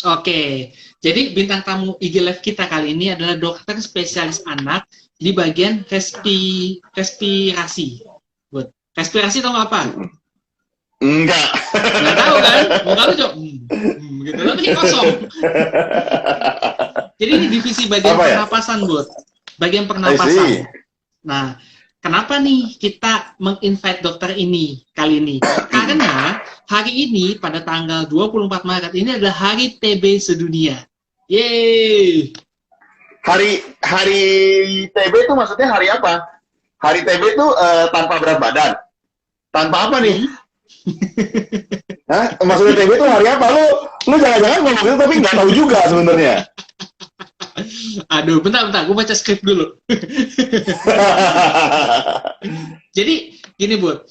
Oke, jadi bintang tamu IG Live kita kali ini adalah dokter spesialis anak di bagian respirasi. Buat respirasi tahu apa? Enggak. Nggak tahu kan? Muka lu cok, gitu. Tapi kosong. Jadi ini divisi bagian Apa ya? pernapasan, Bud. Bagian pernapasan. Nah, kenapa nih kita meng-invite dokter ini kali ini? Karena hari ini pada tanggal 24 Maret ini adalah Hari TB sedunia. Yeay! Hari TB itu maksudnya hari apa? Hari TB itu tanpa berat badan. Tanpa apa nih? Hah? Maksudnya TB itu hari apa? Lu jangan-jangan ngomong gitu tapi nggak tahu juga sebenarnya. Aduh, bentar, gue baca skrip dulu. Jadi, gini Bud,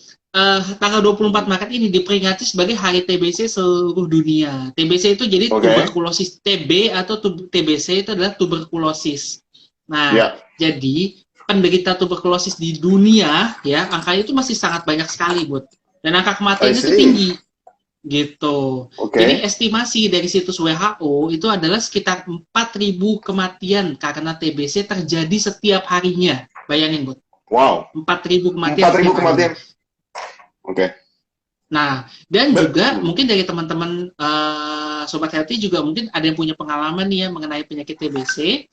tanggal 24 Maret ini diperingati sebagai Hari TBC seluruh dunia. TBC itu jadi tuberkulosis. TB atau TBC itu adalah tuberkulosis. Nah, jadi penderita tuberkulosis di dunia, ya, angkanya itu masih sangat banyak sekali, Bud. Dan angka kematiannya itu tinggi. Gitu. Jadi estimasi dari situs WHO itu adalah sekitar 4.000 kematian karena TBC terjadi setiap harinya. Bayangin, Bud. Wow. 4.000 kematian. 4.000 kematian. Oke. Nah, dan juga mungkin dari teman-teman Sobat Healthy juga mungkin ada yang punya pengalaman nih ya mengenai penyakit TBC.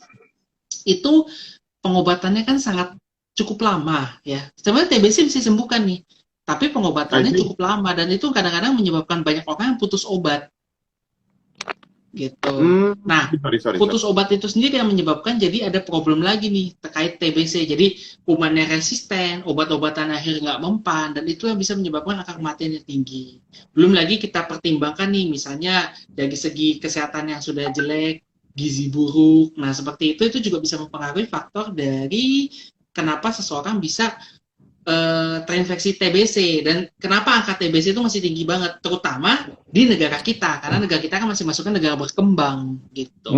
Itu pengobatannya kan sangat cukup lama ya. Sebenarnya TBC bisa disembuhkan nih. Tapi pengobatannya cukup lama dan itu kadang-kadang menyebabkan banyak orang yang putus obat. Gitu. Nah, putus obat itu sendiri yang menyebabkan jadi ada problem lagi nih terkait TBC. Jadi kumannya resisten, obat-obatan akhir nggak mempan dan itu yang bisa menyebabkan angka kematian yang tinggi. Belum lagi kita pertimbangkan nih misalnya dari segi kesehatan yang sudah jelek, gizi buruk. Nah, seperti itu juga bisa mempengaruhi faktor dari kenapa seseorang bisa terinfeksi TBC dan kenapa angka TBC itu masih tinggi banget terutama di negara kita karena negara kita kan masih masukkan negara berkembang gitu.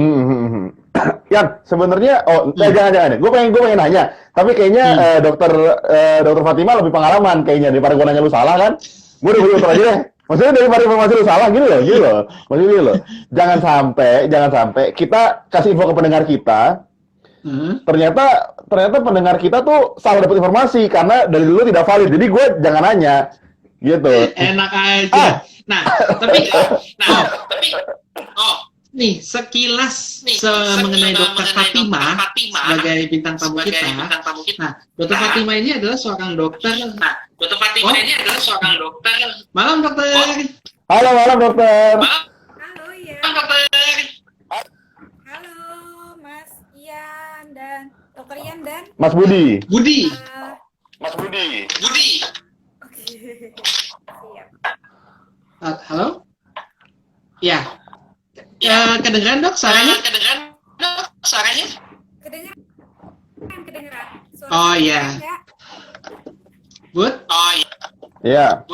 Yan, sebenarnya jangan. Gue pengen nanya, tapi kayaknya dokter Fatima lebih pengalaman kayaknya daripada gue nanya lu salah kan. Gue udah dokter aja deh. Maksudnya daripada informasi lu salah gitu loh. Maksudnya gitu loh. Jangan sampai kita kasih info ke pendengar kita. Ternyata pendengar kita tuh salah dapat informasi karena dari dulu tidak valid. Jadi gue jangan nanya gitu. Enak aja. Tapi nih sekilas mengenai Dokter Fatima sebagai bintang tamu kita. Nah, Dokter Fatima ini adalah seorang dokter. Malam dokter. Malam dokter. Halo ya. Dokter. Halo Mas Ian dan Dokter Ian dan Mas Budi. Mas Budi. Oke. Siap. Halo? Ya. Kedengeran dok suaranya? Kedengeran. Oh iya. Bud? Iya.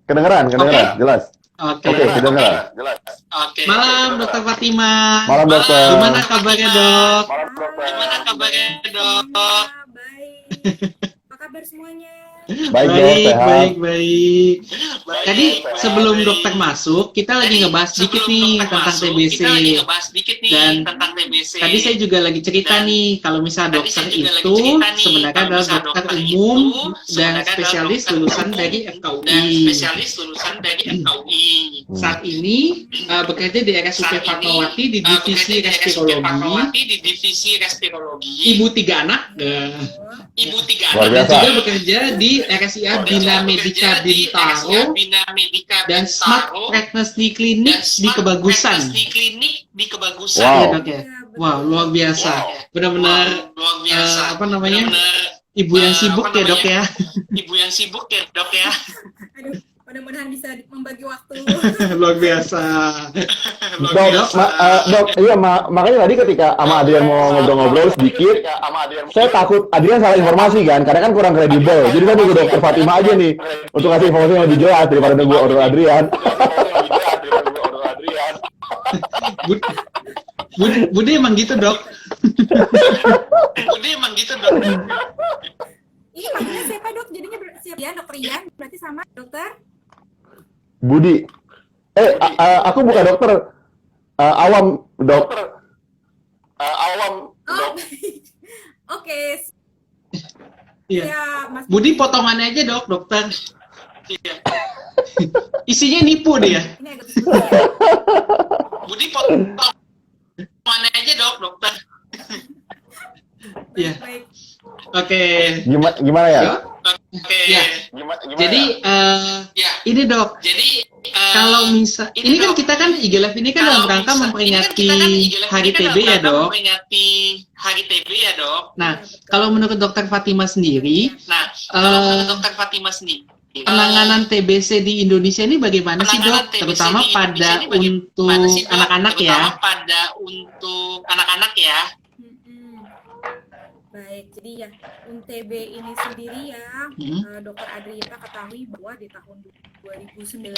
Kedengeran, jelas. Oke, kedengeran. Jelas. Malam Dokter Fatima. Malam dokter. Gimana kabarnya dok? Baik. Apa kabar semuanya? Baik. Tadi sebelum dokter masuk, kita lagi ngebahas sedikit nih tentang TBC. Dan tadi saya juga lagi cerita nih, kalau misalnya dokter itu sebenarnya adalah dokter umum dan spesialis lulusan dari FKUI. Saat ini bekerja di RSUP Fatmawati di divisi respirologi. Ibu tiga anak. Luar biasa. Dan juga bekerja di RSIA Bina Medika Bintaro dan Smart Pregnancy Clinic di Kebagusan. Wow. Wow, luar biasa. Benar-benar ibu yang sibuk ya dok ya. Aduh, mudah-mudahan bisa membagi waktu. Luar biasa. Dok, iya makanya tadi ketika sama Adrian mau ngobrol-ngobrol sedikit, saya takut Adrian salah informasi kan, karena kan kurang kredibel. Jadi kan gue dokter Fatima aja nih untuk ngasih informasi yang lebih jelas daripada gue order Adrian. Budi emang gitu dok. Ini manggilnya siapa dok? Jadinya siapa ya dokter Ian? Berarti sama dokter? Budi. Aku bukan dokter. Awam, dok. Oh, oke. Iya. Ya, Mas Budi potongannya aja dok, dokter. Iya. Isinya nipu dia. Ini agak susah ya. Budi potongannya aja dok, dokter. Iya. Baik. Oke. Gimana ya? Yuk. Oke. Ya. Jadi ini dok. Jadi kalau misal ini kan kita kan IG Live ini kan dalam rangka memperingati Hari TB ya dok. Nah, kalau menurut Dokter Fatima sendiri, penanganan TBC di Indonesia ini bagaimana sih dok? Terutama pada untuk anak-anak ya. Mm-mm. Baik, jadi ya UNTB ini sendiri ya, Dokter Adrieta ketahui bahwa di tahun 2019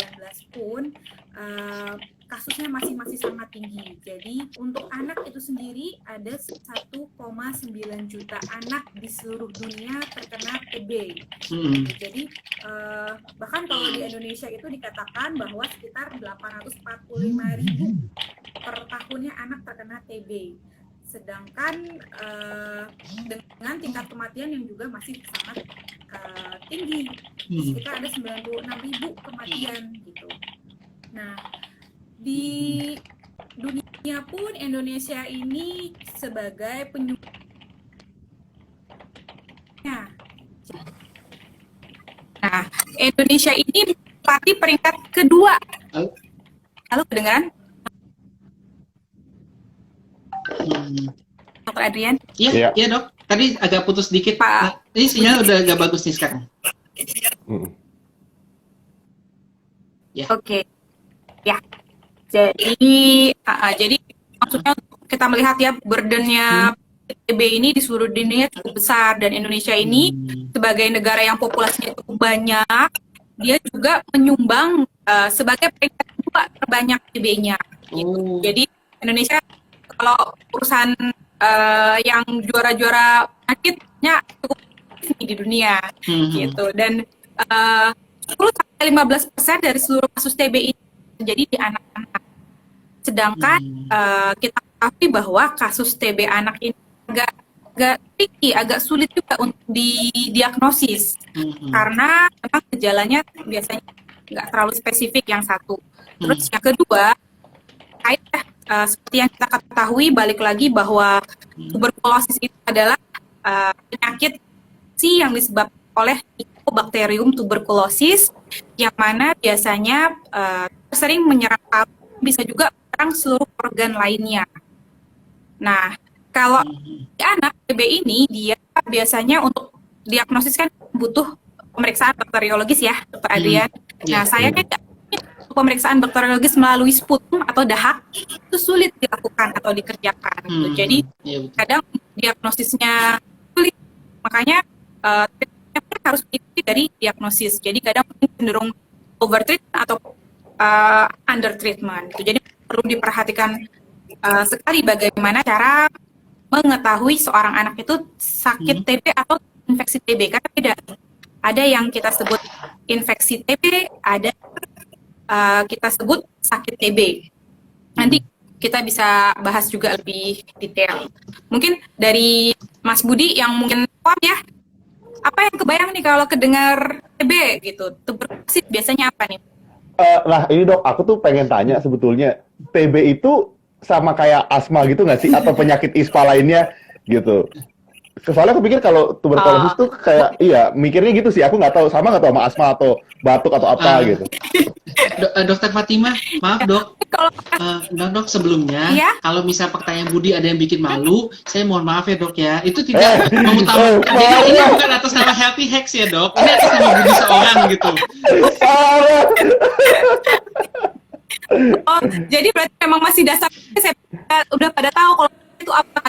pun kasusnya masih sangat tinggi. Jadi untuk anak itu sendiri ada 1,9 juta anak di seluruh dunia terkena TB. Jadi bahkan kalau di Indonesia itu dikatakan bahwa sekitar 845.000 per tahunnya anak terkena TB. Sedangkan dengan tingkat kematian yang juga masih sangat tinggi, sekitar ada 96.000 kematian gitu. Nah, di dunia pun Indonesia ini sebagai penyumbangnya. Nah, Indonesia ini menempati peringkat kedua. Halo, kedengaran? Dokter Adrian? Iya, iya dok. Tadi agak putus dikit. Pak. Nah, ini sinyal udah agak bagus nih sekarang. Ya. Oke. Ya. Jadi maksudnya kita melihat ya burdennya TB ini di seluruh dunia cukup besar, dan Indonesia ini sebagai negara yang populasinya cukup banyak, dia juga menyumbang sebagai peringkat kedua terbanyak TB-nya. Gitu. Jadi Indonesia kalau urusan yang juara-juara penyakitnya cukup tinggi di dunia, gitu. Dan 10-15% dari seluruh kasus TB ini terjadi di anak-anak. Sedangkan kita ketahui bahwa kasus TB anak ini agak tricky, agak sulit juga untuk didiagnosis, karena memang gejalanya biasanya nggak terlalu spesifik yang satu. Terus yang kedua, seperti yang kita ketahui, balik lagi bahwa tuberkulosis itu adalah penyakit yang disebabkan oleh Mycobacterium tuberculosis, yang mana biasanya sering menyerang paru, bisa juga menyerang seluruh organ lainnya. Nah, kalau di anak TB ini, dia biasanya untuk diagnosis kan butuh pemeriksaan bakteriologis ya, Dokter Adrian. Nah, saya kan pemeriksaan bakteriologis melalui sputum atau dahak itu sulit dilakukan atau dikerjakan. Jadi kadang diagnosisnya sulit, makanya harus diikuti dari diagnosis. Jadi kadang cenderung overtreatment atau under treatment. Jadi perlu diperhatikan sekali bagaimana cara mengetahui seorang anak itu sakit TB atau infeksi TB, karena beda. Ada yang kita sebut infeksi TB, ada kita sebut sakit TB. Nanti kita bisa bahas juga lebih detail. Mungkin dari Mas Budi yang mungkin paham ya, apa yang kebayang nih kalau kedengar TB gitu, tuberkulosis biasanya apa nih? Nah ini dok, aku tuh pengen tanya sebetulnya, TB itu sama kayak asma gitu nggak sih? Atau penyakit ispa lainnya gitu? Soalnya aku pikir kalau tuberkulosis tuh kayak, iya mikirnya gitu sih, aku nggak tahu, sama asma atau batuk atau apa gitu. Dokter Fatima, maaf dok. Dok sebelumnya, kalau misal pertanyaan Budi ada yang bikin malu, saya mohon maaf ya dok ya. Itu tidak mengutamakan. Ini bukan atas nama Healthy Hacks ya dok. Ini atas nama Budi seorang gitu. Oh, jadi berarti memang masih dasar. Saya udah pada tahu kalau itu apa.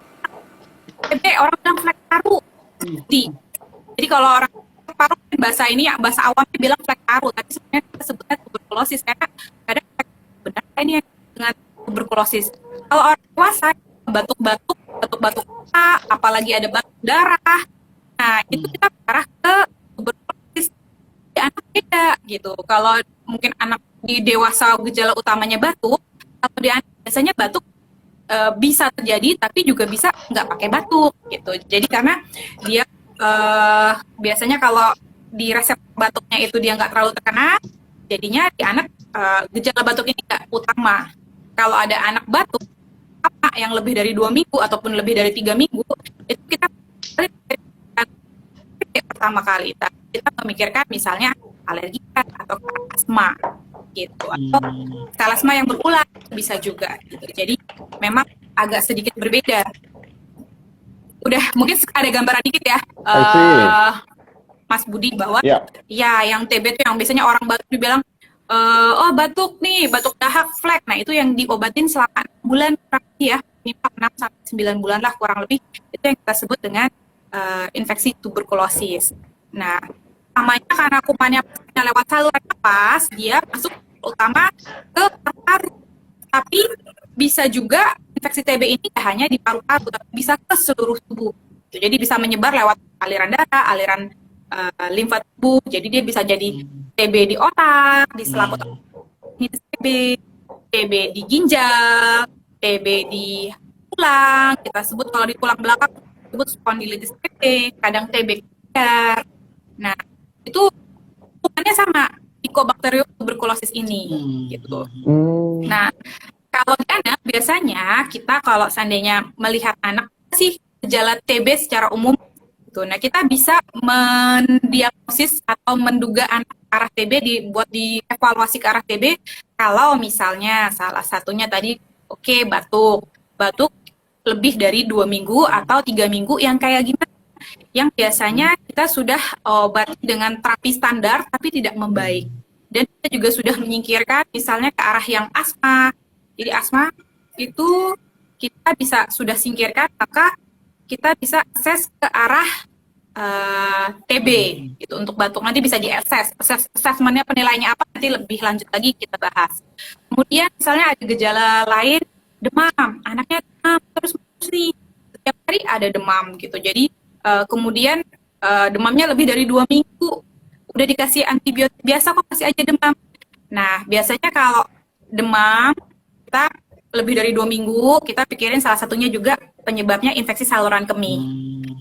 TB orang bilang flek paru. Jadi kalau orang paru bahasa ini, bahasa awamnya bilang flek paru, tapi sebenarnya kita sebutnya tuberkulosis, karena kadang benar ini dengan tuberkulosis. Kalau orang dewasa batuk-batuk, apalagi ada batuk darah, nah itu kita arah ke tuberkulosis. Di anak beda gitu. Kalau mungkin anak di dewasa gejala utamanya batuk, atau di anak biasanya batuk bisa terjadi, tapi juga bisa nggak pakai batuk gitu. Jadi karena dia biasanya kalau di resep batuknya itu dia nggak terlalu terkena, jadinya di anak gejala batuk ini nggak utama. Kalau ada anak batuk apa yang lebih dari 2 minggu ataupun lebih dari 3 minggu, itu kita pertama kali kita memikirkan misalnya alergi atau asma gitu, atau asma yang berulang bisa juga gitu. Jadi memang agak sedikit berbeda. Udah mungkin ada gambaran dikit ya, Mas Budi, bahwa ya yang TB itu yang biasanya orang batuk dibilang oh batuk nih, batuk dahak flek. Nah itu yang diobatin selama 6 bulan ya, 6-9 bulan lah kurang lebih. Itu yang kita sebut dengan infeksi tuberkulosis. Nah namanya karena kumannya lewat saluran napas, dia masuk utama ke paru-paru. Tapi bisa juga infeksi TB ini tidak hanya di paru-paru, tapi bisa ke seluruh tubuh. Jadi bisa menyebar lewat aliran darah, aliran limfa tubuh. Jadi dia bisa jadi TB di otak, di selaput TB, TB di ginjal, TB di tulang. Kita sebut kalau di tulang belakang disebut spondilitis TB, kadang TB kidar. Nah itu hubungannya sama Mycobacterium tuberculosis ini gitu. Nah kalau di anak biasanya kita kalau seandainya melihat anak sih gejala TB secara umum gitu. Nah kita bisa mendiagnosis atau menduga anak ke arah TB, dibuat dievaluasi ke arah TB kalau misalnya salah satunya tadi batuk lebih dari 2 minggu atau 3 minggu yang kayak gimana, yang biasanya kita sudah obati dengan terapi standar tapi tidak membaik, dan kita juga sudah menyingkirkan misalnya ke arah yang asma. Jadi asma itu kita bisa sudah singkirkan, maka kita bisa akses ke arah TB gitu. Untuk batuk nanti bisa assessmentnya penilaiannya apa, nanti lebih lanjut lagi kita bahas. Kemudian misalnya ada gejala lain, demam, anaknya demam terus nih setiap hari ada demam gitu. Jadi kemudian demamnya lebih dari 2 minggu, udah dikasih antibiotik biasa kok masih aja demam. Nah biasanya kalau demam kita lebih dari 2 minggu, kita pikirin salah satunya juga penyebabnya infeksi saluran kemih.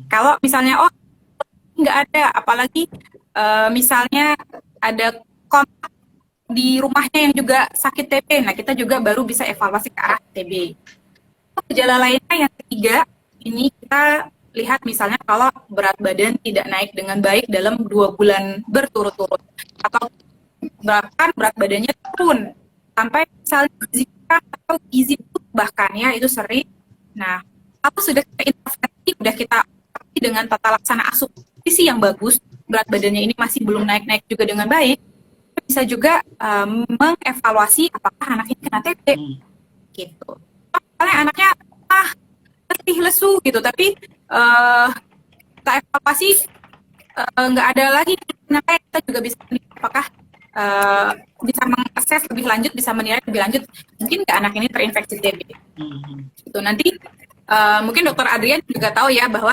Kalau misalnya nggak ada, apalagi misalnya ada kontak di rumahnya yang juga sakit TB, nah kita juga baru bisa evaluasi ke arah TB. Gejala lainnya yang ketiga, ini kita lihat misalnya kalau berat badan tidak naik dengan baik dalam 2 bulan berturut-turut, atau bahkan berat badannya turun sampai misalnya gizi atau gizi bahkan ya itu sering. Nah kalau sudah kita intervensi, sudah kita dengan tata laksana asup yang bagus, berat badannya ini masih belum naik-naik juga dengan baik, bisa juga mengevaluasi apakah anak ini kena TB gitu. Soalnya anaknya letih lesu gitu, tapi kita evaluasi nggak ada lagi, kenapa kita juga bisa apakah bisa mengakses lebih lanjut, bisa menilai lebih lanjut mungkin nggak anak ini terinfeksi TB. Itu nanti mungkin Dokter Adrian juga tahu ya bahwa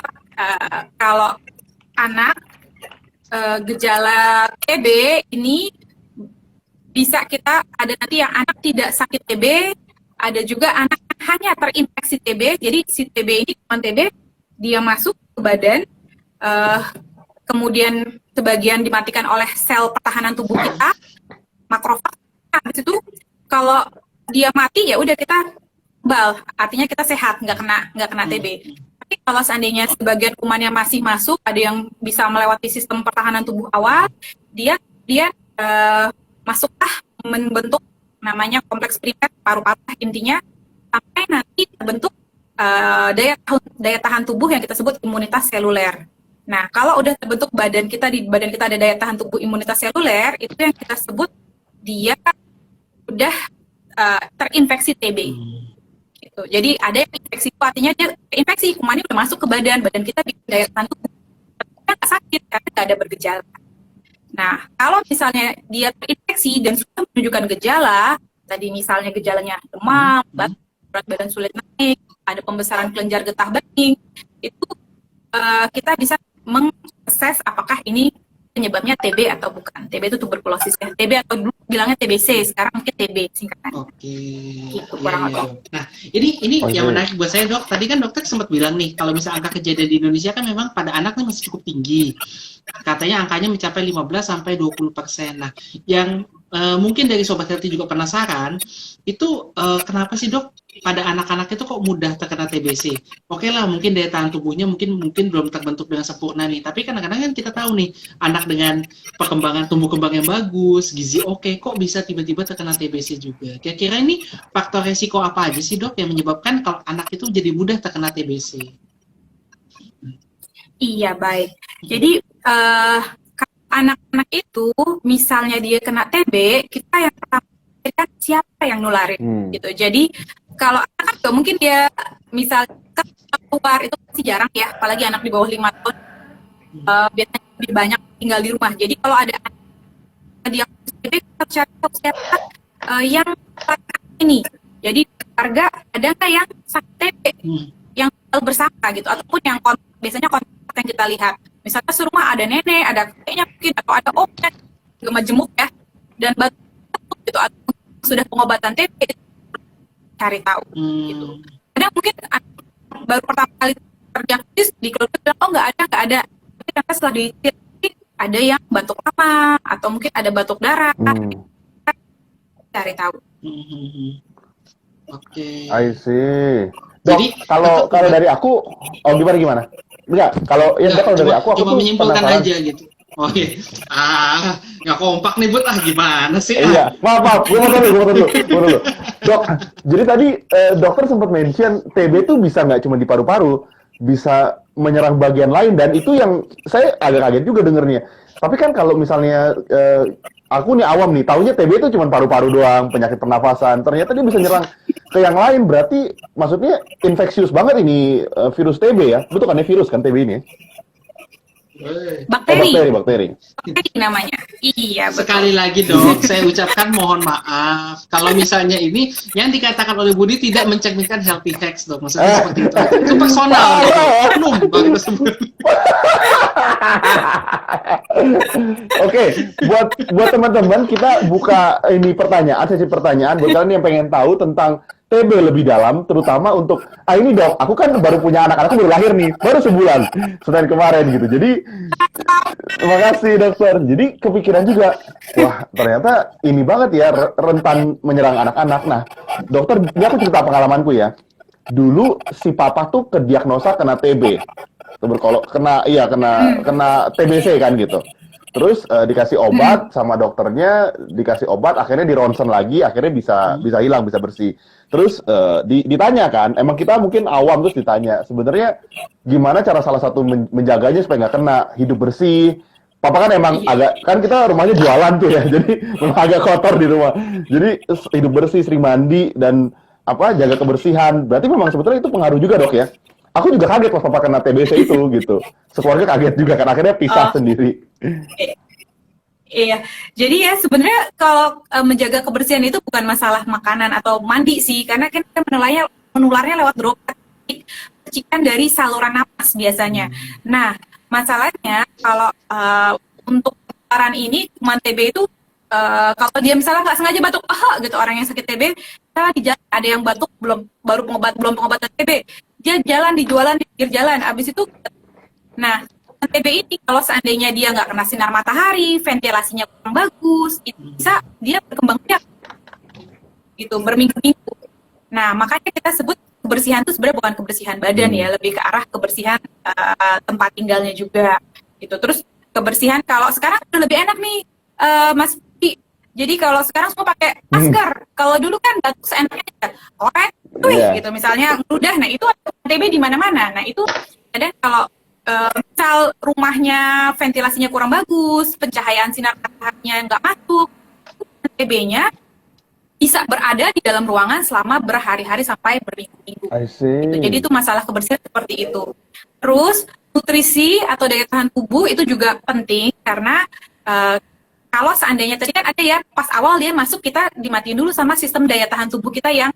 kalau anak gejala TB ini bisa kita ada nanti yang anak tidak sakit TB, ada juga anak hanya terinfeksi TB. Jadi si TB ini bukan TB, dia masuk ke badan, kemudian sebagian dimatikan oleh sel pertahanan tubuh kita, makrofag. Nah, di situ kalau dia mati ya udah kita bal, artinya kita sehat, nggak kena TB. Tapi kalau seandainya sebagian kumannya masih masuk, ada yang bisa melewati sistem pertahanan tubuh awal, dia masuklah membentuk namanya kompleks primer paru-paru intinya, sampai nanti terbentuk daya tahan tubuh yang kita sebut imunitas seluler. Nah, kalau udah terbentuk di badan kita ada daya tahan tubuh imunitas seluler, itu yang kita sebut dia udah terinfeksi TB. Gitu. Jadi ada yang infeksi itu artinya dia infeksi, kumannya udah masuk ke badan kita bikin daya tahan tubuh, tapi nggak sakit karena nggak ada bergejala. Nah, kalau misalnya dia terinfeksi dan sudah menunjukkan gejala, tadi misalnya gejalanya demam, berat badan sulit naik, ada pembesaran kelenjar getah bening, itu kita bisa mengakses apakah ini penyebabnya TB atau bukan. TB itu tuberkulosis ya. TB atau dulu bilangnya TBC, sekarang mungkin TB singkatan. Oke. Gitu, Iya, kurang iya, lebih. Dok. Nah, ini Oke. yang menarik buat saya, Dok. Tadi kan dokter sempat bilang nih, kalau misalnya angka kejadian di Indonesia kan memang pada anak nih masih cukup tinggi. Katanya angkanya mencapai 15 sampai 20%. Nah, yang mungkin dari Sobat Healthy juga penasaran, itu kenapa sih, Dok, pada anak-anak itu kok mudah terkena TBC? Oke lah, mungkin daya tahan tubuhnya mungkin belum terbentuk dengan sempurna nih. Tapi kadang-kadang kan kita tahu nih, anak dengan perkembangan tumbuh kembang yang bagus, gizi oke, kok bisa tiba-tiba terkena TBC juga? Kira-kira ini faktor resiko apa aja sih, Dok, yang menyebabkan kalau anak itu jadi mudah terkena TBC? Iya, baik. Jadi kalau anak-anak itu misalnya dia kena TB, kita yang pertama pikirkan siapa yang nularin gitu. Jadi kalau anak kan mungkin dia misalnya keluar itu masih jarang ya, apalagi anak di bawah 5 tahun biasanya lebih banyak tinggal di rumah. Jadi kalau ada anak dia TB, kita cari tahu siapa yang ini. Jadi keluarga ada nggak yang sakit TB yang bersama gitu, ataupun yang biasanya kontak yang kita lihat. Misalnya serumah ada nenek, ada kakeknya mungkin, atau ada omnya juga majemuk ya, dan batuk gitu, atau sudah pengobatan TB, cari tahu gitu. Kadang mungkin baru pertama kali terdiagnosis di keluarga bilang oh nggak ada, tapi ternyata setelah diteliti ada yang batuk lama atau mungkin ada batuk darah, cari tahu. Oke. I see. Dok, Jadi kalau dari aku, gimana? Enggak, kalau dari aku cuma tuh menyimpulkan penasaran. aja gitu. Oh iya. Nggak kompak nih Bud, gimana sih? Iya, maaf, gue mau dulu. Dok, jadi tadi dokter sempat mention TB itu bisa nggak cuma di paru-paru, bisa menyerang bagian lain, dan itu yang saya agak kaget juga dengernya. Tapi kan kalau misalnya aku nih awam nih, taunya TB itu cuma paru-paru doang, penyakit pernafasan. Ternyata dia bisa nyerang ke yang lain, berarti maksudnya infeksius banget ini virus TB ya? Betul kan, virus kan TB ini? Bakteri namanya. Iya, betul. Sekali lagi Dok, saya ucapkan mohon maaf kalau misalnya ini yang dikatakan oleh Budi tidak mencerminkan healthy facts, Dok. Maksudnya seperti itu. Itu personal. Oke, buat teman-teman kita buka ini sesi pertanyaan buat kalian yang pengen tahu tentang TB lebih dalam, terutama untuk ini Dok, aku kan baru punya anak-anakku baru lahir nih, baru sebulan Senin kemarin gitu. Jadi terima kasih dokter. Jadi kepikiran juga, wah ternyata ini banget ya rentan menyerang anak-anak. Nah, dokter, ini aku cerita pengalamanku ya. Dulu si papa tuh kediagnosa kena TB. Kena TBC kan gitu. Terus dikasih obat sama dokternya, dikasih obat, akhirnya di ronsen lagi, akhirnya bisa hilang, bisa bersih. Terus ditanya kan, emang kita mungkin awam, terus ditanya, sebenarnya gimana cara salah satu menjaganya supaya nggak kena, hidup bersih. Papa kan emang kan kita rumahnya jualan tuh ya, jadi memang agak kotor di rumah. Jadi hidup bersih, sering mandi, dan jaga kebersihan. Berarti memang sebetulnya itu pengaruh juga Dok ya. Aku juga kaget pas papa kena TBC itu gitu. Sekeluarga kaget juga kan, akhirnya pisah sendiri. Iya, jadi ya sebenarnya kalau menjaga kebersihan itu bukan masalah makanan atau mandi sih, karena kan menularnya lewat droplet, percikan dari saluran napas biasanya. Nah, masalahnya kalau untuk penularan ini, kuman TB itu kalau dia misalnya nggak sengaja batuk, gitu, orang yang sakit TB, di jalan ada yang batuk belum pengobatan TB, dia jualan di pinggir jalan, abis itu, nah TB ini kalau seandainya dia nggak kena sinar matahari, ventilasinya kurang bagus, itu bisa dia berkembang biak, gitu, berminggu-minggu. Nah makanya kita sebut kebersihan itu sebenarnya bukan kebersihan badan ya, lebih ke arah kebersihan tempat tinggalnya juga, gitu. Terus kebersihan kalau sekarang udah lebih enak nih, Mas Budi. Jadi kalau sekarang semua pakai masker. Kalau dulu kan batuk seenaknya aja, gitu misalnya udah, nah itu TB di mana-mana. Nah itu kadang kalau misal rumahnya ventilasinya kurang bagus, pencahayaan sinar mataharinya nggak masuk, TB-nya bisa berada di dalam ruangan selama berhari-hari sampai berminggu-minggu. Gitu. Jadi itu masalah kebersihan seperti itu. Terus nutrisi atau daya tahan tubuh itu juga penting karena kalau seandainya tadi kan ada ya pas awal dia masuk kita dimatiin dulu sama sistem daya tahan tubuh kita yang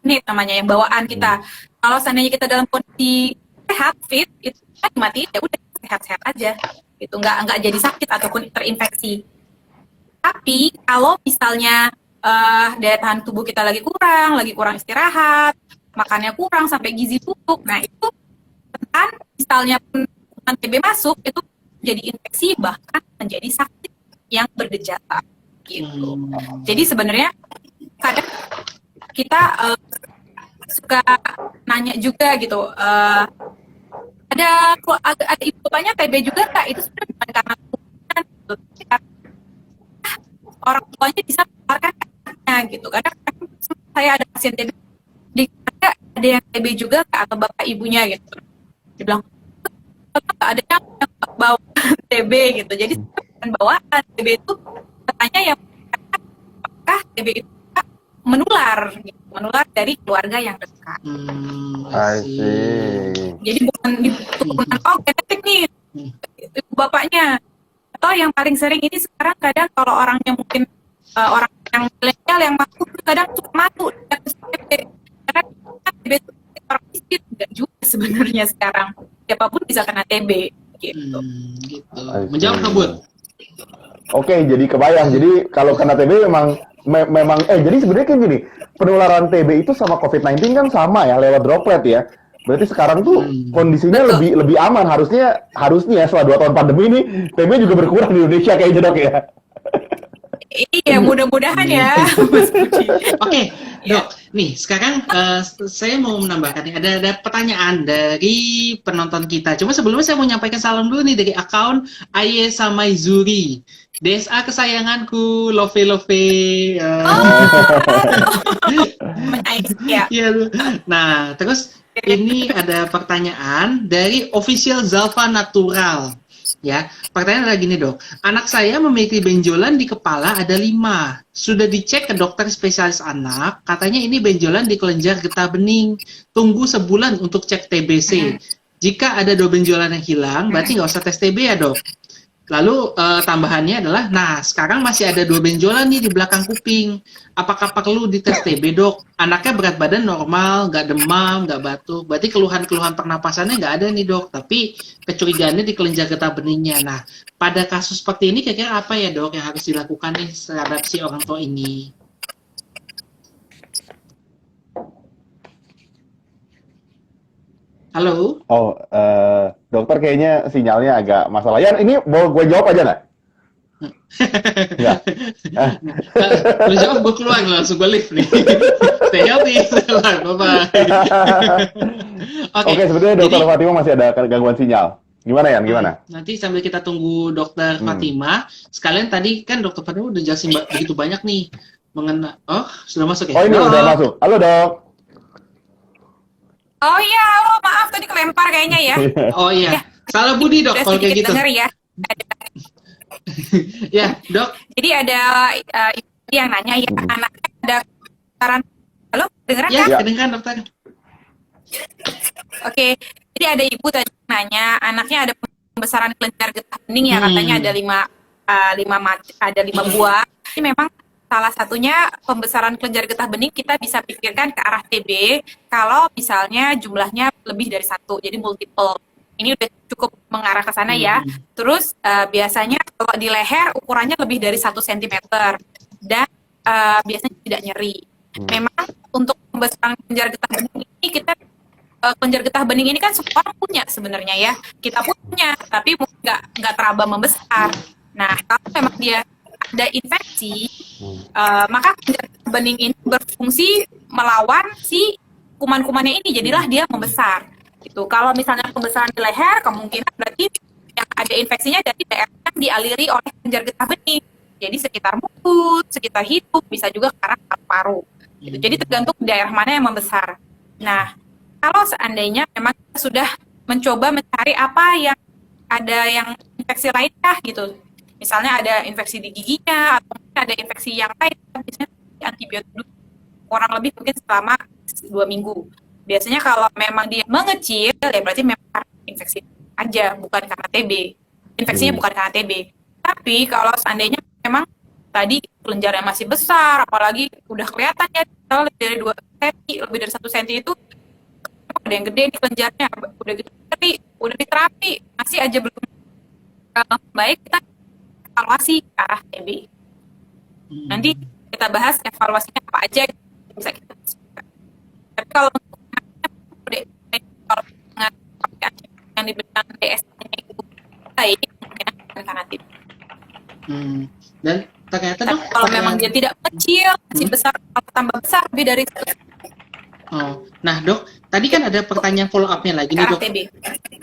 ini namanya yang bawaan kita. Kalau seandainya kita dalam kondisi sehat, fit, itu kan dimatiin ya udah sehat-sehat aja gitu, nggak jadi sakit ataupun terinfeksi. Tapi kalau misalnya daya tahan tubuh kita lagi kurang istirahat, makannya kurang sampai gizi buruk, nah itu kan misalnya kuman TB masuk itu jadi infeksi bahkan menjadi sakit yang bergejala gitu. Jadi sebenarnya kadang kita suka nanya juga gitu, ada ibu bapaknya TB juga nggak? Itu sebenarnya bukan karena kuman gitu, orang tuanya bisa menularkan anaknya gitu. Kadang saya ada pasien TB di ada yang TB juga atau bapak ibunya gitu. Dibilang ada yang bawa TB gitu. Jadi bawaan TB itu katanya yang apakah TB itu menular gitu. Menular dari keluarga yang dekat. I see. Jadi bukan genetik nih ibu bapaknya. Atau yang paling sering ini sekarang kadang kalau orangnya mungkin orang yang milenial yang mampu kadang suka malu karena TB itu orang miskin enggak juga sebenarnya sekarang siapapun bisa kena TB gitu. Gitu. Menjawab ngebut. Oke, jadi kebayang. Jadi kalau kena TB memang jadi sebenarnya kayak gini, penularan TB itu sama COVID-19 kan sama ya, lewat droplet ya. Berarti sekarang tuh kondisinya lebih aman, harusnya setelah 2 tahun pandemi ini TB juga berkurang di Indonesia kayaknya, Dok ya. Iya, mudah-mudahan ya. Oke, Dok. Nih, sekarang saya mau menambahkan nih, ada pertanyaan dari penonton kita. Cuma sebelumnya saya mau menyampaikan salam dulu nih dari akun Aye Samaizuri. DSA kesayanganku, love. Iya. Nah, terus ini ada pertanyaan dari official Zalfa Natural. Ya, pertanyaan adalah gini, Dok. Anak saya memiliki benjolan di kepala ada 5. Sudah dicek ke dokter spesialis anak, katanya ini benjolan di kelenjar getah bening. Tunggu sebulan untuk cek TBC. Jika ada 2 benjolan yang hilang, berarti nggak usah tes TB ya, Dok. Lalu tambahannya adalah, nah sekarang masih ada 2 benjolan nih di belakang kuping. Apakah perlu dites TB, Dok? Anaknya berat badan normal, nggak demam, nggak batuk. Berarti keluhan-keluhan pernapasannya nggak ada nih, Dok. Tapi kecurigaannya di kelenjar getah beningnya. Nah, pada kasus seperti ini kira-kira apa ya, Dok, yang harus dilakukan nih terhadap si orang tua ini? Halo? Oh, dokter kayaknya sinyalnya agak masalah. Yan, ini mau gue jawab aja nggak? Ya. Lu jawab, gue keluar langsung gue lift nih. Stay healthy, bye-bye. Oke, sebetulnya dokter Fatima masih ada gangguan sinyal. Gimana Yan, gimana? Nanti sambil kita tunggu dokter Fatima, sekalian tadi kan dokter Fatima udah jelasin begitu banyak nih mengenai. Oh, sudah masuk ya? Oh, ini udah masuk. Halo, Dok. Oh iya, maaf tadi kelempar kayaknya ya. Oh iya, salah Budi, Dok, kalau kayak gitu. Dengar ya. Ya, Dok. Jadi ada ibu yang nanya ya, anaknya ada saran. Halo, dengeran ya, kan? Ya, kedengeran, Dokter. Oke, jadi ada ibu tadi nanya, anaknya ada pembesaran kelenjar getah bening ya, katanya ada 5 buah. Ini memang salah satunya pembesaran kelenjar getah bening kita bisa pikirkan ke arah TB kalau misalnya jumlahnya lebih dari 1, jadi multiple. Ini udah cukup mengarah ke sana ya. Terus biasanya kalau di leher ukurannya lebih dari 1 cm dan biasanya tidak nyeri. Memang untuk pembesaran kelenjar getah bening ini kita kelenjar getah bening ini kan semua orang punya sebenarnya ya. Kita punya, tapi nggak teraba membesar. Nah, kalau memang dia ada infeksi, maka kelenjar getah bening ini berfungsi melawan si kuman-kumannya ini, jadilah dia membesar. Gitu. Kalau misalnya pembesaran di leher, kemungkinan berarti yang ada infeksinya dari daerah yang dialiri oleh kelenjar getah bening. Jadi sekitar mulut, sekitar hidung, bisa juga ke arah paru. Gitu. Jadi tergantung daerah mana yang membesar. Nah, kalau seandainya memang kita sudah mencoba mencari apa yang ada yang infeksi lainnya gitu. Misalnya ada infeksi di giginya atau ada infeksi yang lain, biasanya antibiotik kurang lebih mungkin selama 2 minggu. Biasanya kalau memang dia mengecil, ya berarti memang infeksi aja, bukan karena TB. Infeksinya bukan karena TB. Tapi kalau seandainya memang tadi kelenjarnya masih besar, apalagi udah kelihatan ya, lebih dari 2 cm, lebih dari 1 cm itu, ada yang gede di kelenjarnya, udah gitu, udah diterapi, masih aja belum baik kita evaluasi ke arah TB. Nanti kita bahas evaluasinya apa aja yang bisa kita lakukan. Tapi kalau untuk kalau dengan yang diberikan DSM-nya itu baik, mungkin akan sangat TB. Dan ternyata Tapi dok, kalau memang dia tidak kecil, masih besar, kalau tambah besar lebih dari itu Oh, nah dok, tadi kan ada pertanyaan follow up-nya lagi ke nih arah dok. TB.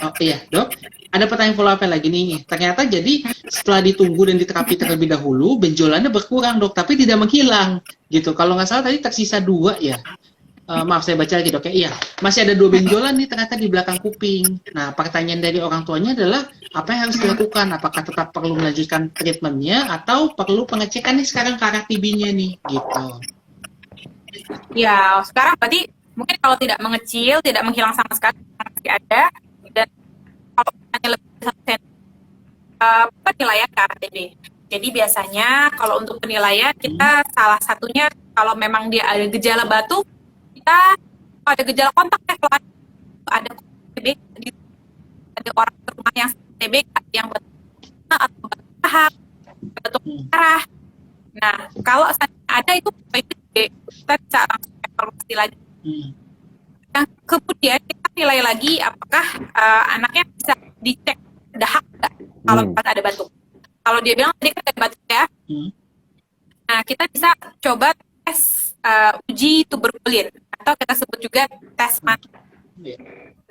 Oh iya dok, ada pertanyaan follow up-nya lagi nih. Ternyata jadi setelah ditunggu dan diterapi terlebih dahulu, benjolannya berkurang dok, tapi tidak menghilang gitu. Kalau nggak salah tadi tersisa 2 ya. Maaf saya baca lagi dok ya. Iya, masih ada 2 benjolan nih ternyata di belakang kuping. Nah pertanyaan dari orang tuanya adalah apa yang harus dilakukan? Apakah tetap perlu melanjutkan treatmentnya atau perlu pengecekan nih sekarang ke arah TB-nya nih gitu. Ya, sekarang berarti mungkin kalau tidak mengecil, tidak menghilang sama sekali, masih ada, dan kalau hanya lebih dari 1 cm, penilaian ke arah TB. Jadi biasanya kalau untuk penilaian kita salah satunya kalau memang dia ada gejala batuk, kita kalau ada gejala kontak ya, kalau ada TB, ada orang di rumah yang TB yang batuk atau batuk tahap, batuk parah. Nah, kalau ada itu kita bisa langsung evaluasi lagi. Nah, kemudian kita nilai lagi apakah anaknya bisa dicek dahak nggak kalau pas ada batuk. Kalau dia bilang tadi kan ada batuk ya, nah kita bisa coba tes uji tuberkulin atau kita sebut juga tes mantuk.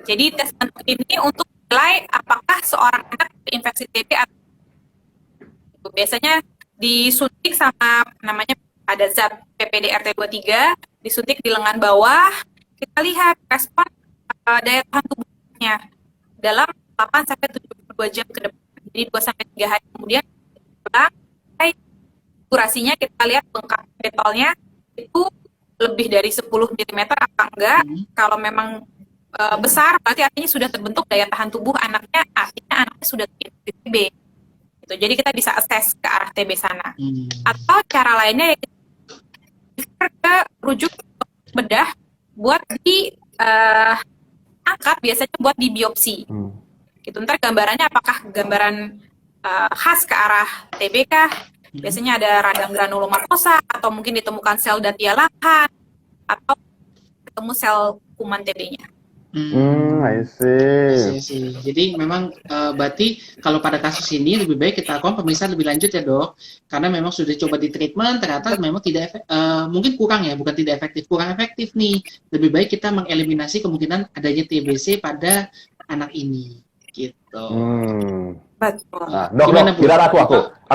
Jadi tes mantuk ini untuk menilai apakah seorang anak terinfeksi TB atau biasanya disuntik sama namanya ada zat PPDRT23, disuntik di lengan bawah, kita lihat respon daya tahan tubuhnya dalam 8-72 jam ke depan. Jadi 2-3 hari kemudian durasinya kita lihat bengkak detolnya itu lebih dari 10 mm apa enggak. Kalau memang besar berarti artinya sudah terbentuk daya tahan tubuh anaknya, artinya anaknya sudah terinfeksi TB. Gitu. Jadi kita bisa assess ke arah TB sana. Atau cara lainnya ke rujuk bedah buat di angkat, biasanya buat di biopsi. Gitu. Ntar gambarannya apakah gambaran khas ke arah TB kah? Biasanya ada radang granulomatosa atau mungkin ditemukan sel datia lahan atau ketemu sel kuman TB-nya. I see. Jadi memang berarti kalau pada kasus ini lebih baik kita lakukan pemeriksaan lebih lanjut ya dok, karena memang sudah coba di treatment ternyata memang tidak mungkin kurang ya, bukan tidak efektif, kurang efektif nih. Lebih baik kita mengeliminasi kemungkinan adanya TBC pada anak ini, gitu. Betul. Nah, dok, biar aku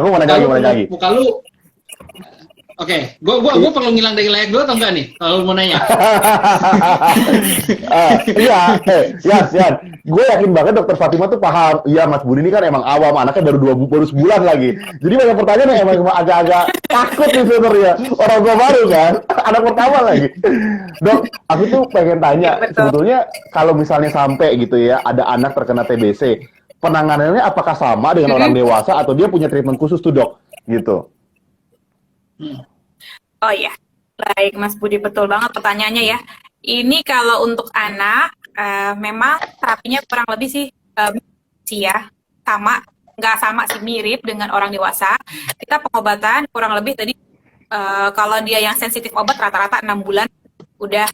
mau nanya lagi. Muka lu Oke, gua perlu ngilang dari layar dulu atau enggak nih? Kalau mau nanya. Iya, Yan. Gue yakin banget dokter Fatima tuh paham. Iya, Mas Budi ini kan emang awam, anaknya baru sebulan lagi. Jadi banyak pertanyaan yang emang agak-agak takut nih sebenarnya. Orang gue baru kan, anak pertama lagi. Dok, aku tuh pengen tanya, sebetulnya kalau misalnya sampai gitu ya, ada anak terkena TBC, penanganannya apakah sama dengan orang dewasa atau dia punya treatment khusus tuh dok? Gitu. Oh iya, baik Mas Budi, betul banget pertanyaannya ya. Ini kalau untuk anak, memang terapinya kurang lebih sih ya, nggak sama sih, mirip dengan orang dewasa. Kita pengobatan kurang lebih tadi, kalau dia yang sensitif obat rata-rata 6 bulan udah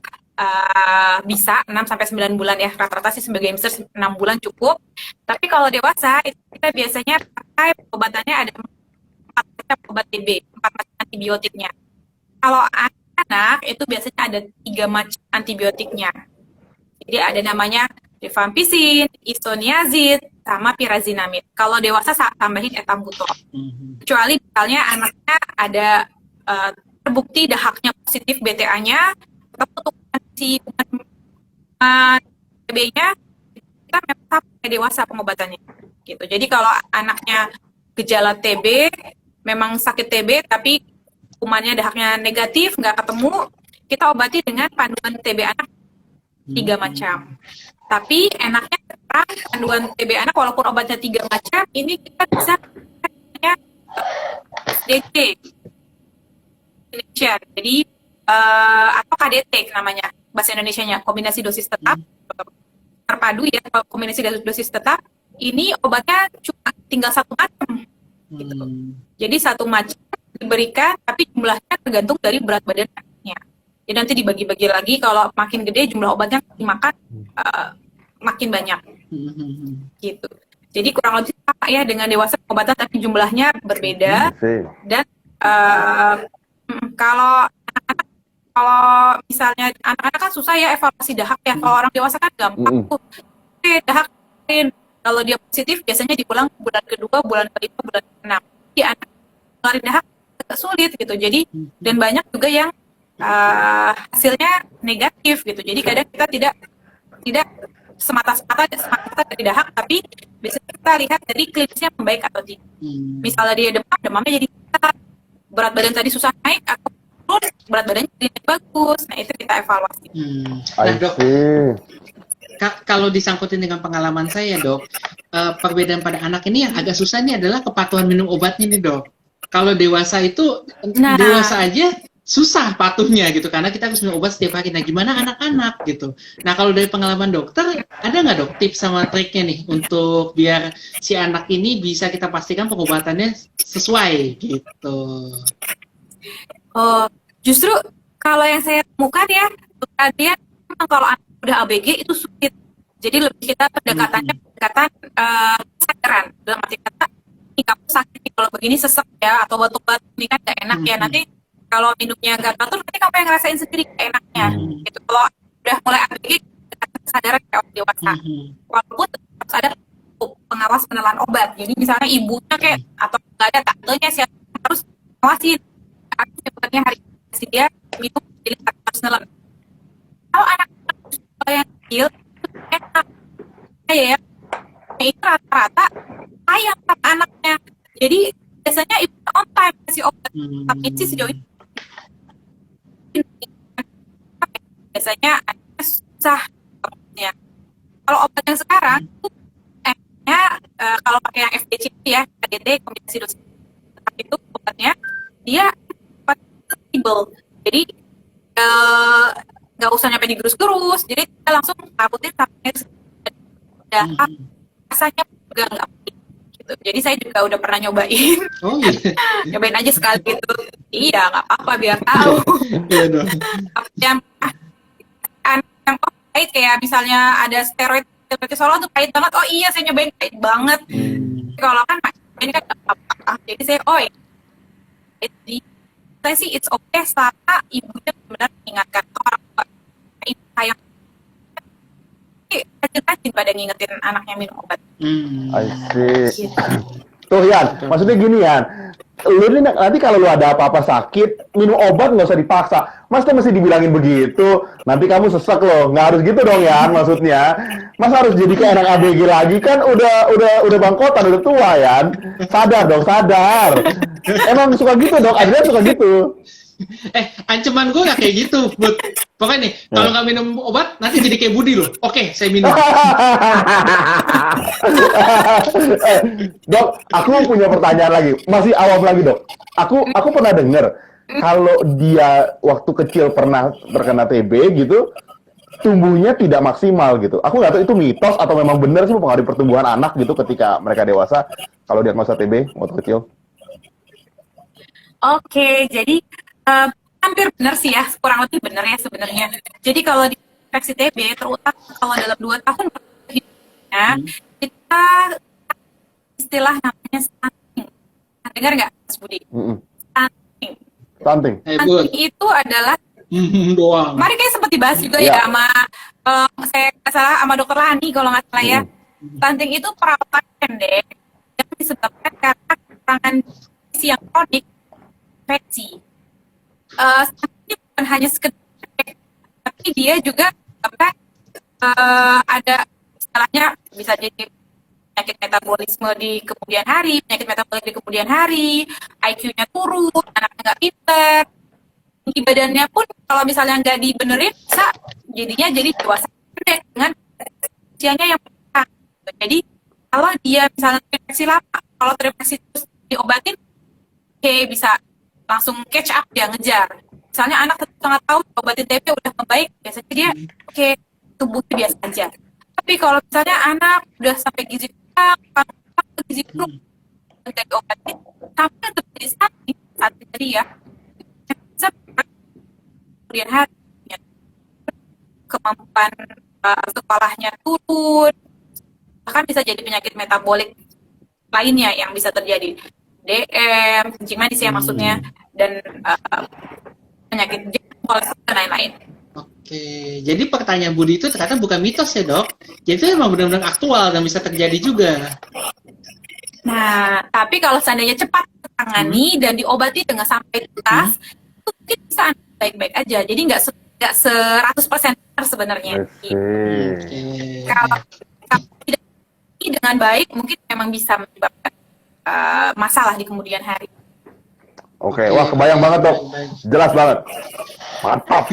bisa 6-9 bulan ya, rata-rata sih sebagai hamster 6 bulan cukup. Tapi kalau dewasa kita biasanya pakai obatannya ada 4 macam obat TB, 4 macam antibiotiknya. Kalau anak itu biasanya ada 3 macam antibiotiknya. Jadi ada namanya rifampicin, isoniazid, sama pyrazinamide. Kalau dewasa tambahin etambutol. Kecuali misalnya anaknya ada terbukti dahaknya positif BTA-nya, untuk si TB-nya kita memang sampai dewasa pengobatannya. Gitu. Jadi kalau anaknya gejala TB, memang sakit TB tapi kumannya dahaknya negatif, nggak ketemu, kita obati dengan panduan TB anak 3 macam. Tapi enaknya sekarang panduan TB anak walaupun obatnya 3 macam, ini kita bisa SDC Indonesia. Jadi atau KDT namanya bahasa Indonesianya, kombinasi dosis tetap terpadu ya, kombinasi dosis tetap ini obatnya cuma tinggal satu macam. Gitu. Jadi satu macam diberikan, tapi jumlahnya tergantung dari berat badan anaknya. Jadi nanti dibagi-bagi lagi, kalau makin gede jumlah obatnya dimakan makin banyak. Gitu. Jadi kurang lebih sama ya dengan dewasa pengobatan, tapi jumlahnya berbeda. Dan kalau misalnya anak-anak kan susah ya evaluasi dahak ya. Kalau orang dewasa kan gampang tuh. Oke, dahak. Kalau dia positif biasanya diulang bulan kedua, bulan kelima, bulan keenam. Di anak ngeluarin dahak agak sulit gitu. Jadi dan banyak juga yang hasilnya negatif gitu. Jadi kadang kita tidak semata-mata dari dahak, tapi biasanya kita lihat dari klinisnya membaik atau tidak. Misalnya dia demamnya jadi berat badan tadi susah naik atau turun, berat badannya jadi bagus. Nah itu kita evaluasi. Nah dok, kalau disangkutin dengan pengalaman saya dok, perbedaan pada anak ini yang agak susah nih adalah kepatuhan minum obatnya nih dok. Kalau dewasa itu, dewasa aja susah patuhnya gitu, karena kita harus minum obat setiap hari. Nah gimana anak-anak gitu. Nah kalau dari pengalaman dokter, ada nggak dok tips sama triknya nih untuk biar si anak ini bisa kita pastikan pengobatannya sesuai gitu? Justru kalau yang saya temukan ya, dia kalau anak udah ABG itu sulit. Jadi lebih kita pendekatannya pendekatan kesadaran. Dalam arti kata, ini kamu sakit kalau begini sesek ya, atau batuk-batuk ini kan gak enak ya. Nanti kalau minumnya gak teratur, nanti kamu yang ngerasain sendiri gak enaknya. Gitu. Kalau udah mulai ABG, kesadaran kayak orang dewasa. Walaupun harus ada pengawas penelan obat. Jadi misalnya ibunya kayak atau nggak ada tantenya siapa harus ngawasin. Obatnya hari ini dia minum, jadi harus nelan. Kalau anak yang kecil enak ya, itu rata-rata sayang sama anaknya. Jadi biasanya ibu on time kasih obat. Tapi sih sejauh ini biasanya anaknya susah obatnya. Kalau obat yang sekarang kalau pakai yang FDC ya, KDT kombinasi dosis, tapi itu obatnya dia fleksibel. Jadi nggak usah nyampe digerus-gerus, jadi kita langsung tabutin sampai rasanya juga nggak gitu. Jadi saya juga udah pernah nyobain. Nyobain aja sekali gitu. Iya, nggak apa-apa biar tahu. yang pahit kayak misalnya ada steroid solo tuh pahit banget. Oh iya, saya nyobain pahit banget. Kalau kan ini kan apa-apa. Jadi saya saya sih it's okay selama ibunya benar mengingatkan orang tua ibu sayang, rajin-rajin pada ngingetin anaknya minum obat. I see. Tuh Yan, maksudnya gini Yan, lu ini nanti kalau lu ada apa-apa sakit, minum obat nggak usah dipaksa. Mas tuh mesti dibilangin begitu, nanti kamu sesek loh. Nggak harus gitu dong Yan, maksudnya. Mas harus jadi kayak anak ABG lagi kan udah bangkotan, udah tua Yan. Sadar dong, sadar. Emang suka gitu dong, Adrian suka gitu. Ancaman gue gak kayak gitu, Bud. Pokoknya nih, kalau nggak minum obat, nanti jadi kayak Budi loh. Oke, saya minum. Dok, aku punya pertanyaan lagi. Masih awam lagi, Dok. Aku pernah dengar kalau dia waktu kecil pernah terkena TB gitu, tumbuhnya tidak maksimal gitu. Aku nggak tahu itu mitos atau memang benar sih mempengaruhi pertumbuhan anak gitu ketika mereka dewasa kalau diagnosa TB waktu kecil. Oke, jadi hampir benar sih ya, kurang lebih benar ya sebenarnya. Jadi kalau di infeksi TB, terutama kalau dalam 2 tahun hidupnya, kita istilah namanya stunting. Dengar nggak, Mas Budi? Stunting. Stunting. Stunting itu adalah doang. Mari kayak sempat dibahas juga ya sama saya nggak salah sama Dokter Lani kalau nggak salah ya. Stunting itu perawatan pendek yang disebabkan karena kekurangan gizi yang kronik infeksi. Stunting bukan hanya sekedar, tapi dia juga sampai ada istilahnya bisa jadi penyakit metabolisme di kemudian hari, penyakit metabolik di kemudian hari, IQ-nya turun, anaknya nggak pinter, tinggi badannya pun kalau misalnya nggak dibenerin bisa jadinya jadi dewasa pendek dengan usianya yang besar. Jadi kalau dia misalnya terinfeksi lama, kalau terinfeksi terus diobatin, oke, bisa langsung catch up, dia ngejar. Misalnya anak 1,5 tahun obatin TB udah membaik, biasanya dia oke, tubuhnya biasa aja. Tapi kalau misalnya anak udah sampai gizi gizi buruk dari obatnya sampai terjadi saat tadi ya bisa kemudian hari ya, kemampuan sekolahnya turun, bahkan bisa jadi penyakit metabolik lainnya yang bisa terjadi, DM, kencing manis ya maksudnya, dan penyakit jantung, kolesterol dan lain-lain. Oke, jadi pertanyaan Budi itu ternyata bukan mitos ya dok, jadi itu memang benar-benar aktual dan bisa terjadi juga. Nah, tapi kalau seandainya cepat ditangani dan diobati dengan sampai tuntas, itu mungkin bisa baik-baik aja. Jadi nggak 100% sebenarnya. Oke. Kalau tidak dengan baik, mungkin memang bisa menyebabkan masalah di kemudian hari. Oke, wah kebayang banget dok, jelas banget, mantap.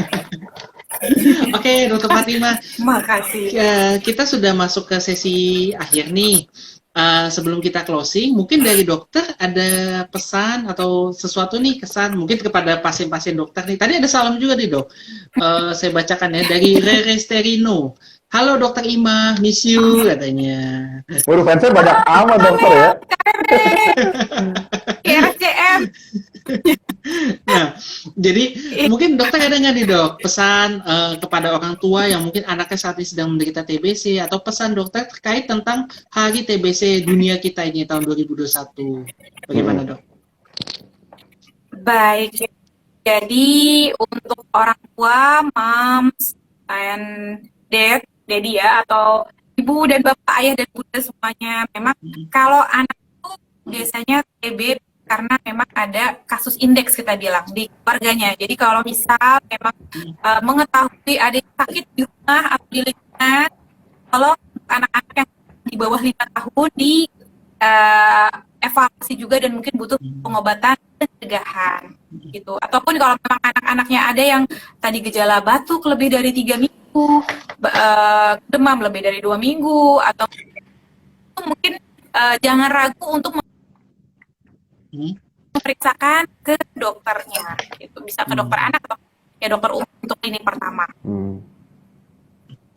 Oke, Dokter Fatimah, Makasih. kita sudah masuk ke sesi akhir nih. Sebelum kita closing, mungkin dari dokter ada pesan atau sesuatu nih kesan mungkin kepada pasien-pasien dokter nih. Tadi ada salam juga nih dok. Saya bacakan ya dari Rere Sterino. Halo Dokter Ima, miss you katanya. Waduh, fansnya banyak amat dokter ya. RCM. Nah, jadi mungkin dokter ada nggak nih dok pesan kepada orang tua yang mungkin anaknya saat ini sedang menderita TBC atau pesan dokter terkait tentang Hari TBC dunia kita ini tahun 2021. Bagaimana dok? Baik, jadi untuk orang tua, moms, and dad, daddy ya, atau ibu dan bapak, ayah dan bunda semuanya, memang kalau anak itu biasanya TB karena memang ada kasus indeks kita bilang di keluarganya. Jadi kalau misal memang mengetahui ada yang sakit di rumah atau di lingkungan, kalau anak-anak yang di bawah 5 tahun di evaluasi juga dan mungkin butuh pengobatan pencegahan gitu. Ataupun kalau memang anak-anaknya ada yang tadi gejala batuk lebih dari 3 minggu, demam lebih dari 2 minggu, atau mungkin jangan ragu untuk memeriksakan ke dokternya, gitu. Bisa ke dokter anak atau ya dokter umum untuk ini pertama.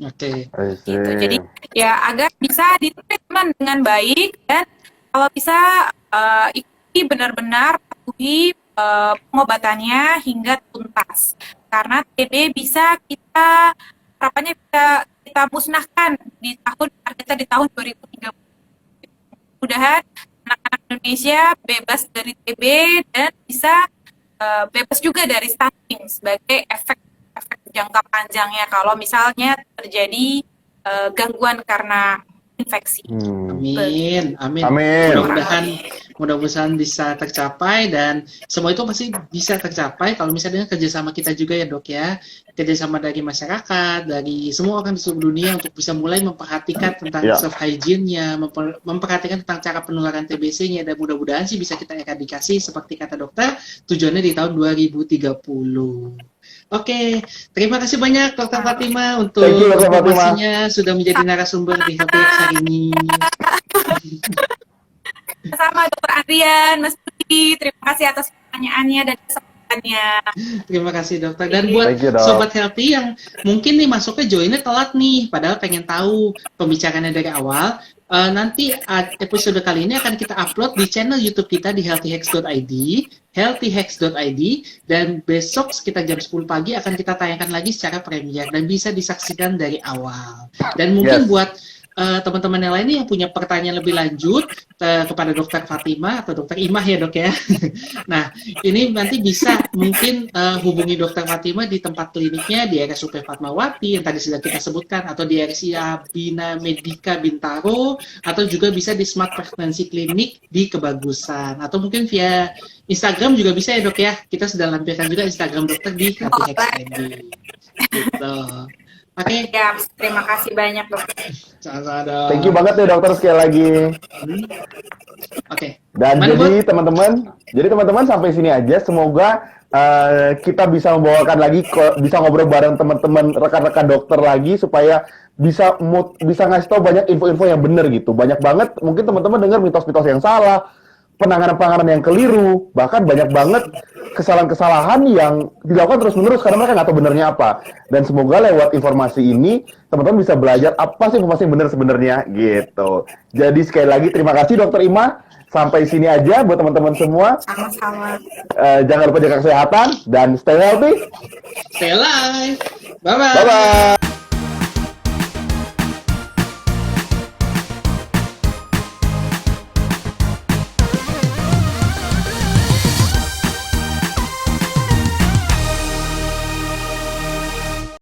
Oke. Gitu. Jadi ya agar bisa ditreatment dengan baik dan kalau bisa ikuti benar-benar patuhi pengobatannya hingga tuntas. Karena TB bisa kita harapannya bisa kita musnahkan di tahun 2030. Mudah-mudahan anak-anak Indonesia bebas dari TB dan bisa bebas juga dari stunting sebagai efek jangka panjangnya kalau misalnya terjadi gangguan karena infeksi. Amin, amin. Amin. Mudah-mudahan bisa tercapai dan semua itu pasti bisa tercapai kalau misalnya kerjasama kita juga ya dok ya, kerjasama dari masyarakat, dari semua orang di seluruh dunia untuk bisa mulai memperhatikan tentang self hygiene-nya, memperhatikan tentang cara penularan TBC-nya dan mudah-mudahan sih bisa kita eradikasi seperti kata dokter tujuannya di tahun 2030. Oke, terima kasih banyak Dr. Fatimah untuk informasinya sudah menjadi narasumber di HPX hari ini. Sama Dr. Adrian, Mas Budi, terima kasih atas pertanyaannya dan kesempatannya. Terima kasih dokter. Dan buat Sobat Healthy yang mungkin nih masuknya joinnya telat nih, padahal pengen tahu pembicaraannya dari awal, nanti episode kali ini akan kita upload di channel YouTube kita di healthyhacks.id, dan besok sekitar jam 10 pagi akan kita tayangkan lagi secara premier dan bisa disaksikan dari awal. Dan mungkin buat teman-teman yang lainnya yang punya pertanyaan lebih lanjut kepada Dokter Fatimah atau Dokter Imah ya dok ya. Nah ini nanti bisa mungkin hubungi Dokter Fatimah di tempat kliniknya di RSUP Fatmawati yang tadi sudah kita sebutkan, atau di RSIA Bina Medika Bintaro, atau juga bisa di Smart Pregnancy Clinic di Kebagusan, atau mungkin via Instagram juga bisa ya dok ya. Kita sudah lampirkan juga Instagram dokter di HPX.id. Gitu. Oke. Ya, terima kasih banyak dokter. Sama-sama. Thank you banget ya dokter sekali lagi. Oke. Dan jadi teman-teman sampai sini aja. Semoga kita bisa membawakan lagi, bisa ngobrol bareng teman-teman rekan-rekan dokter lagi supaya bisa ngasih tahu banyak info-info yang benar gitu. Banyak banget mungkin teman-teman dengar mitos-mitos yang salah, penanganan-penanganan yang keliru, bahkan banyak banget kesalahan-kesalahan yang dilakukan terus-menerus karena mereka nggak tahu benernya apa. Dan semoga lewat informasi ini teman-teman bisa belajar apa sih informasi yang benar sebenarnya gitu. Jadi sekali lagi terima kasih Dokter Ima. Sampai sini aja buat teman-teman semua. Sama-sama. Jangan lupa jaga kesehatan dan stay healthy. Stay alive. Bye-bye. Bye-bye.